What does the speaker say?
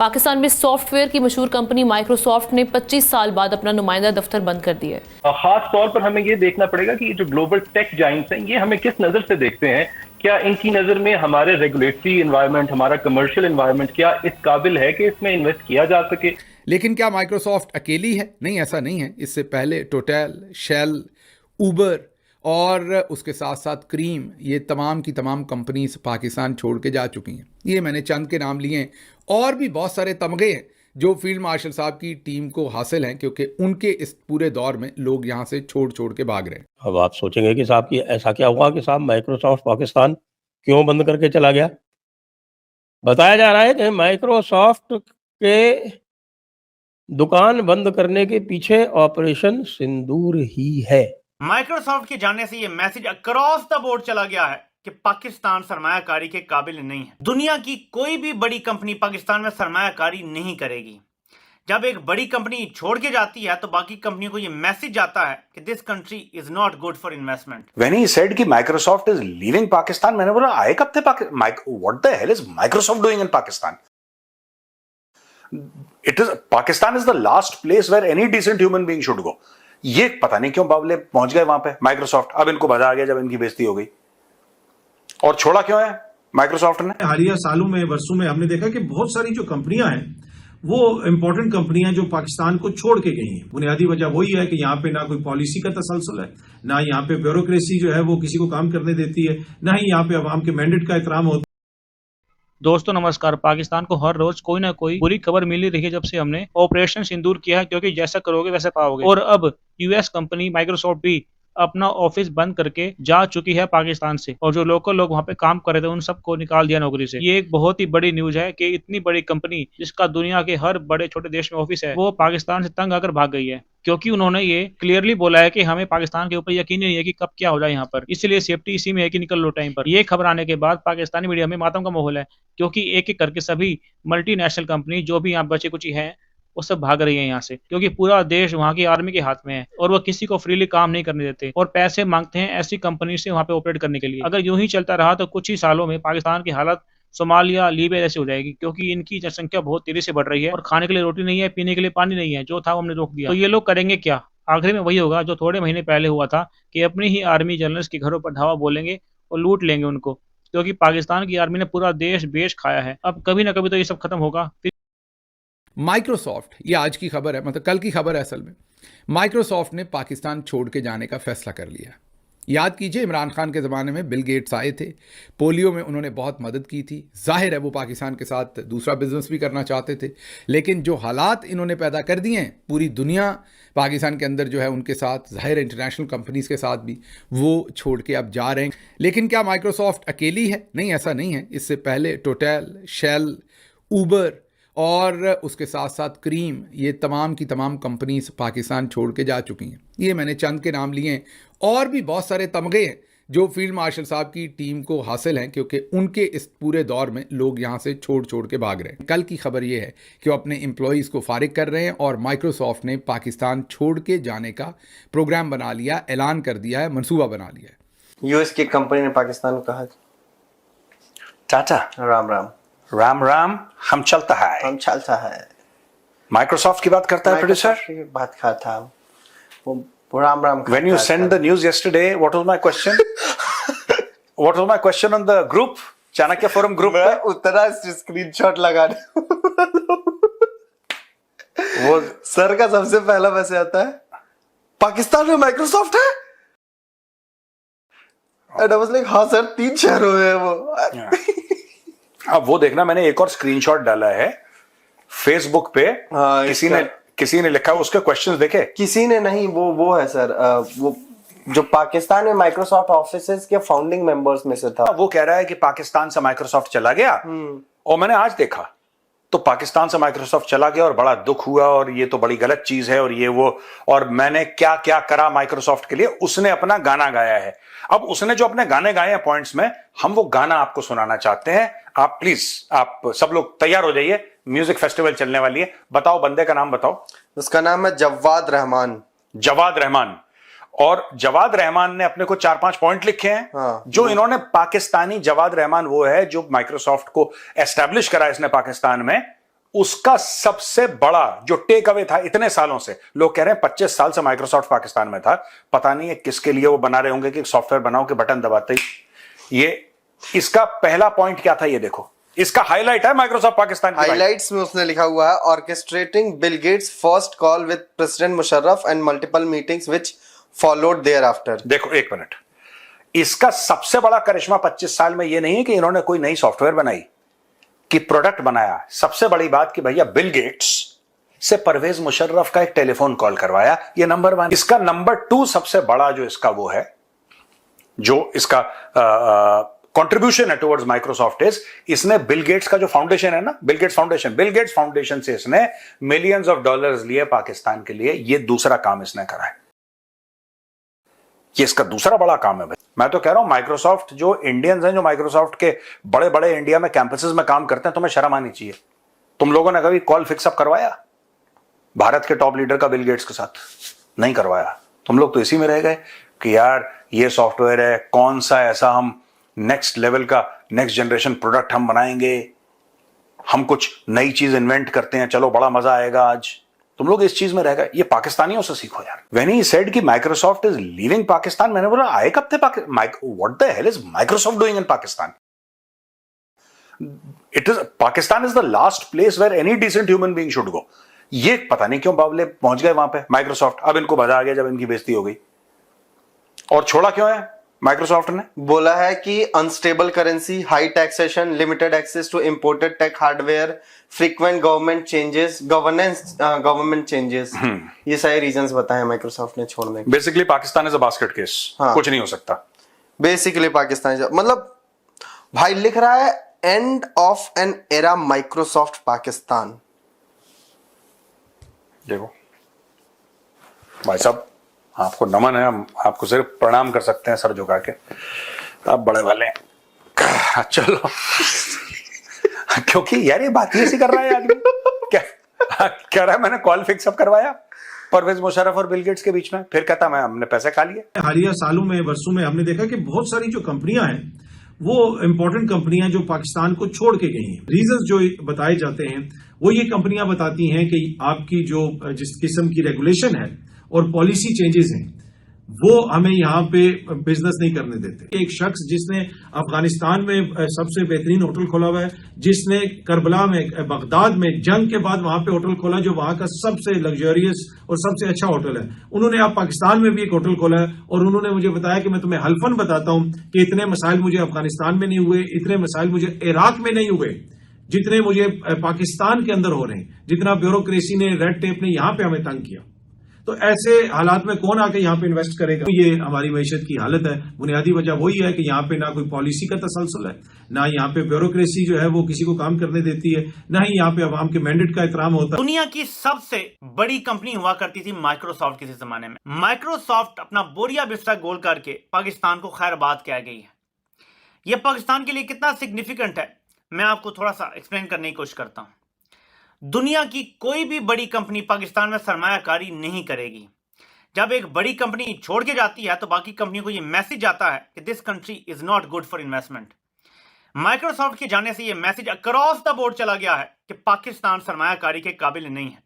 पाकिस्तान में सॉफ्टवेयर की मशहूर कंपनी माइक्रोसॉफ्ट ने 25 साल बाद अपना नुमाइंदा दफ्तर बंद कर दिया है। खास तौर पर हमें ये देखना पड़ेगा कि जो ग्लोबल टेक जाइंट्स हैं ये हमें किस नजर से देखते हैं। क्या इनकी नजर में हमारे रेगुलेटरी एनवायरनमेंट, हमारा कमर्शियल एनवायरनमेंट क्या इस काबिल है कि इसमें इन्वेस्ट किया जा सके। लेकिन क्या माइक्रोसॉफ्ट अकेली है? नहीं, ऐसा नहीं है। इससे पहले टोटल, शेल, उबर और उसके साथ साथ क्रीम, ये तमाम की तमाम कंपनीज पाकिस्तान छोड़ के जा चुकी हैं। ये मैंने चंद के नाम लिए हैं, और भी बहुत सारे तमगे हैं जो फील्ड मार्शल साहब की टीम को हासिल हैं, क्योंकि उनके इस पूरे दौर में लोग यहाँ से छोड़ छोड़ के भाग रहे हैं। अब आप सोचेंगे कि साहब की ऐसा क्या हुआ कि साहब माइक्रोसॉफ्ट पाकिस्तान क्यों बंद करके चला गया। बताया जा रहा है कि माइक्रोसॉफ्ट के दुकान बंद करने के पीछे ऑपरेशन सिंदूर ही है। माइक्रोसॉफ्ट के जाने से ये मैसेज अक्रॉस द बोर्ड चला गया है कि पाकिस्तान सरमायाकारी के काबिल नहीं है। दुनिया की कोई भी बड़ी कंपनी पाकिस्तान में सरमायाकारी नहीं करेगी। जब एक बड़ी कंपनी छोड़ के जाती है तो बाकी कंपनियों को ये मैसेज जाता है कि this country is not good for investment. When he said कि Microsoft is leaving Pakistan, मैंने बोला आए कब थे What the hell is Microsoft doing in Pakistan? Pakistan is the last place where any decent human being should go. ये पता नहीं क्यों बावले पहुंच गए वहां पे माइक्रोसॉफ्ट। अब इनको मजा आ गया जब इनकी बेइज्जती हो गई। और छोड़ा क्यों है माइक्रोसॉफ्ट ने? हालिया सालों में, वर्षों में हमने देखा कि बहुत सारी जो कंपनियां हैं वो इंपॉर्टेंट कंपनियां जो पाकिस्तान को छोड़ के गई हैं। बुनियादी वजह वही है कि यहाँ पे ना कोई पॉलिसी का तसलसल है, ना यहाँ पे ब्यूरोक्रेसी जो है वो किसी को काम करने देती है, ना ही यहाँ पे अवाम के मैंडेट का एहतराम होता है। दोस्तों नमस्कार। पाकिस्तान को हर रोज कोई ना कोई बुरी खबर मिल रही है जब से हमने ऑपरेशन सिंदूर किया है, क्योंकि जैसा करोगे वैसा पाओगे। और अब यूएस कंपनी माइक्रोसॉफ्ट भी अपना ऑफिस बंद करके जा चुकी है पाकिस्तान से, और जो लोकल लोग वहां पे काम कर रहे थे उन सबको निकाल दिया नौकरी से। ये एक बहुत ही बड़ी न्यूज है कि इतनी बड़ी कंपनी जिसका दुनिया के हर बड़े छोटे देश में ऑफिस है, वो पाकिस्तान से तंग आकर भाग गई है, क्योंकि उन्होंने ये क्लियरली बोला है कि हमें पाकिस्तान के ऊपर यकीन नहीं है कि कब क्या हो जाए यहाँ पर, इसलिए सेफ्टी इसी में है कि निकल लो टाइम पर। ये खबर आने के बाद पाकिस्तानी मीडिया में मातम का माहौल है, क्योंकि एक एक करके सभी मल्टीनेशनल कंपनी जो भी यहाँ बचे कुची है वो सब भाग रही है यहाँ से, क्योंकि पूरा देश वहाँ की आर्मी के हाथ में है और वो किसी को फ्रीली काम नहीं करने देते और पैसे मांगते हैं ऐसी कंपनी से वहाँ पे ऑपरेट करने के लिए। अगर यूं ही चलता रहा तो कुछ ही सालों में पाकिस्तान की हालत सोमालिया, लीबिया जैसी हो जाएगी, क्योंकि इनकी जनसंख्या बहुत तेजी से बढ़ रही है और खाने के लिए रोटी नहीं है, पीने के लिए पानी नहीं है, जो था वो हमने रोक दिया। तो ये लोग करेंगे क्या? आखिर में वही होगा जो थोड़े महीने पहले हुआ था कि अपनी ही आर्मी जनरल्स के घरों पर धावा बोलेंगे और लूट लेंगे उनको, क्योंकि पाकिस्तान की आर्मी ने पूरा देश बेच खाया है। अब कभी ना कभी तो ये सब खत्म होगा। माइक्रोसॉफ्ट, ये आज की खबर है, मतलब कल की खबर है असल में। माइक्रोसॉफ्ट ने पाकिस्तान छोड़ के जाने का फैसला कर लिया। याद कीजिए, इमरान खान के ज़माने में बिल गेट्स आए थे, पोलियो में उन्होंने बहुत मदद की थी। जाहिर है वो पाकिस्तान के साथ दूसरा बिजनेस भी करना चाहते थे, लेकिन जो हालात इन्होंने पैदा कर दिए हैं पूरी दुनिया पाकिस्तान के अंदर जो है उनके साथ, जाहिर है इंटरनेशनल कंपनीज़ के साथ भी, वो छोड़ के अब जा रहे हैं। लेकिन क्या माइक्रोसॉफ्ट अकेली है? नहीं, ऐसा नहीं है। इससे पहले टोटल, शेल, उबर और उसके साथ साथ क्रीम, ये तमाम की तमाम कंपनीज पाकिस्तान छोड़ के जा चुकी हैं। ये मैंने चंद के नाम लिए हैं, और भी बहुत सारे तमगे हैं जो फील्ड मार्शल साहब की टीम को हासिल हैं, क्योंकि उनके इस पूरे दौर में लोग यहाँ से छोड़ छोड़ के भाग रहे हैं। कल की खबर ये है कि वो अपने एम्प्लॉयज़ को फारिग कर रहे हैं और माइक्रोसॉफ्ट ने पाकिस्तान छोड़ के जाने का प्रोग्राम बना लिया, ऐलान कर दिया है, मनसूबा बना लिया है। यूएस की कंपनी ने पाकिस्तान को कहा टाटा, राम राम राम राम, हम चलता है, हम चलता है। माइक्रोसॉफ्ट की बात करता है प्रोड्यूसर। बात करता वो Ram Ram. When you sent the news yesterday, what was my question? What was my question on the group? Chanakya forum group मैं उतना स्क्रीनशॉट लगा वो सर का सबसे पहला मैसेज आता है, पाकिस्तान में माइक्रोसॉफ्ट है। एंड आई वाज लाइक हाँ सर, 3 शहरों में है वो। अब वो देखना, मैंने एक और स्क्रीनशॉट डाला है फेसबुक पे। हाँ, किसी ने लिखा, उसके क्वेश्चंस देखे? किसी ने नहीं, वो है सर, वो जो पाकिस्तान में माइक्रोसॉफ्ट ऑफिसेज के फाउंडिंग मेंबर्स में से था। वो कह रहा है कि पाकिस्तान से माइक्रोसॉफ्ट चला गया, और मैंने आज देखा तो पाकिस्तान से माइक्रोसॉफ्ट चला गया और बड़ा दुख हुआ, और ये तो बड़ी गलत चीज है, और ये वो, और मैंने क्या क्या करा माइक्रोसॉफ्ट के लिए। उसने अपना गाना गाया है। अब उसने जो अपने गाने गाए हैं पॉइंट्स में, हम वो गाना आपको सुनाना चाहते हैं। आप प्लीज, आप सब लोग तैयार हो जाइए, म्यूजिक फेस्टिवल चलने वाली है। बताओ, बंदे का नाम बताओ। उसका नाम है जवाद रहमान। जवाद रहमान। और जवाद रहमान ने अपने को 4-5 पॉइंट लिखे हैं। हाँ, जो इन्होंने पाकिस्तानी, जवाद रहमान वो है जो माइक्रोसॉफ्ट को एस्टैब्लिश करा इसने पाकिस्तान में, उसका सबसे बड़ा जो टेक अवे था इतने सालों से, लोग कह रहे हैं 25 साल से माइक्रोसॉफ्ट पाकिस्तान में था, पता नहीं है किसके लिए वो बना रहे होंगे कि सॉफ्टवेयर बनाओ के बटन दबाते ही ये, इसका पहला पॉइंट क्या था ये देखो, इसका हाईलाइट है माइक्रोसॉफ्ट पाकिस्तान की हाइलाइट्स में उसने लिखा हुआ है orchestrating Bill Gates first call with president Musharraf and multiple meetings which followed thereafter. देखो एक मिनट, इसका सबसे बड़ा करिश्मा 25 साल में ये नहीं है कि इन्होंने कोई नई सॉफ्टवेयर बनाई कि प्रोडक्ट बनाया, सबसे बड़ी बात कि भैया बिल गेट्स से परवेज मुशर्रफ का एक टेलीफोन कॉल करवाया, ये नंबर 1। इसका नंबर 2 सबसे बड़ा जो इसका वो है, जो इसका कंट्रीब्यूशन है टुवर्ड्स माइक्रोसॉफ्ट इज, इसने बिल गेट्स का जो फाउंडेशन है ना, बिल गेट्स फाउंडेशन से इसने मिलियंस ऑफ डॉलर्स लिए पाकिस्तान के लिए, ये दूसरा काम इसने करा है, ये इसका दूसरा बड़ा काम है भाई। मैं तो कह रहा हूं माइक्रोसॉफ्ट जो इंडियंस हैं, जो माइक्रोसॉफ्ट के बड़े बड़े इंडिया में कैंपसेस में काम करते हैं, तुम्हें शर्म आनी चाहिए। तुम लोगों ने कभी कॉल फिक्सअप करवाया भारत के टॉप लीडर का बिल गेट्स के साथ? नहीं करवाया। तुम लोग तो इसी में रह गए कि यार ये सॉफ्टवेयर है, कौन सा ऐसा हम नेक्स्ट लेवल का नेक्स्ट जनरेशन प्रोडक्ट हम बनाएंगे, हम कुछ नई चीज इन्वेंट करते हैं, चलो बड़ा मजा आएगा आज। तुम लोग इस चीज में रह गए। ये पाकिस्तानियों से सीखो यार। व्हेन ही सेड कि माइक्रोसॉफ्ट इज लीविंग पाकिस्तान, मैंने बोला आए कब थे what the hell is Microsoft doing in Pakistan? Pakistan is the last place where any decent human being should go. ये पता नहीं क्यों बावले पहुंच गए वहां पे माइक्रोसॉफ्ट। अब इनको मजा आ गया जब इनकी बेइज्जती हो गई। और छोड़ा क्यों है माइक्रोसॉफ्ट ने? बोला है कि unstable currency, high taxation, limited access to imported tech hardware, frequent government changes, ये सारे रीजंस बताए माइक्रोसॉफ्ट ने छोड़ने के। Basically Pakistan is a basket case. हाँ। कुछ नहीं हो सकता बेसिकली पाकिस्तान, मतलब भाई लिख रहा है end of an era Microsoft Pakistan. देखो भाई साहब, आपको नमन है, हम आपको सिर्फ प्रणाम कर सकते हैं सर झुका के, आप बड़े वाले हैं। चलो क्योंकि यार ये बात ही ऐसी कर रहा है आदमी। क्या कह रहा है? मैंने कॉल फिक्सअप करवाया परवेज मुशर्रफ और बिल गेट्स के बीच में, फिर कहता मैं हमने पैसे खा लिए। हालिया सालों में, वर्षों में हमने देखा कि बहुत सारी जो कंपनियां हैं वो इंपॉर्टेंट कंपनियां जो पाकिस्तान को छोड़ के गई हैं। रीजंस जो बताए जाते हैं वो ये कंपनियां बताती हैं कि आपकी जो जिस किस्म की रेगुलेशन है और पॉलिसी चेंजेस हैं वो हमें यहाँ पे बिजनेस नहीं करने देते। एक शख्स जिसने अफगानिस्तान में सबसे बेहतरीन होटल खोला हुआ है, जिसने करबला में, बगदाद में जंग के बाद वहां पे होटल खोला जो वहां का सबसे लग्जरियस और सबसे अच्छा होटल है, उन्होंने अब पाकिस्तान में भी एक होटल खोला है। और उन्होंने मुझे बताया कि मैं तुम्हें हल्फन बताता हूं कि इतने मसाइल मुझे अफगानिस्तान में नहीं हुए, इतने मसाइल मुझे इराक में नहीं हुए जितने मुझे पाकिस्तान के अंदर हो रहे हैं, जितना ब्यूरोक्रेसी ने, रेड टेप ने यहां पे हमें तंग किया। तो ऐसे हालात में कौन आके यहाँ पे इन्वेस्ट करेगा? ये हमारी मैशत की हालत है। बुनियादी वजह वही है कि यहाँ पे ना कोई पॉलिसी का तसलसल है, ना यहाँ पे ब्यूरोक्रेसी जो है वो किसी को काम करने देती है, ना ही यहाँ पे अवाम के मैंडेट का एहतराम होता है। दुनिया की सबसे बड़ी कंपनी हुआ करती थी माइक्रोसॉफ्ट किसी जमाने में। माइक्रोसॉफ्ट अपना बोरिया बिस्तर गोल करके पाकिस्तान को खैरबाद कह गई है। यह पाकिस्तान के लिए कितना सिग्निफिकेंट है, मैं आपको थोड़ा सा एक्सप्लेन करने की कोशिश करता हूं। दुनिया की कोई भी बड़ी कंपनी पाकिस्तान में सरमायाकारी नहीं करेगी। जब एक बड़ी कंपनी छोड़ के जाती है तो बाकी कंपनियों को यह मैसेज आता है कि this country is not good for investment. Microsoft के जाने से यह मैसेज अक्रॉस द बोर्ड चला गया है कि पाकिस्तान सरमायाकारी के काबिल नहीं है।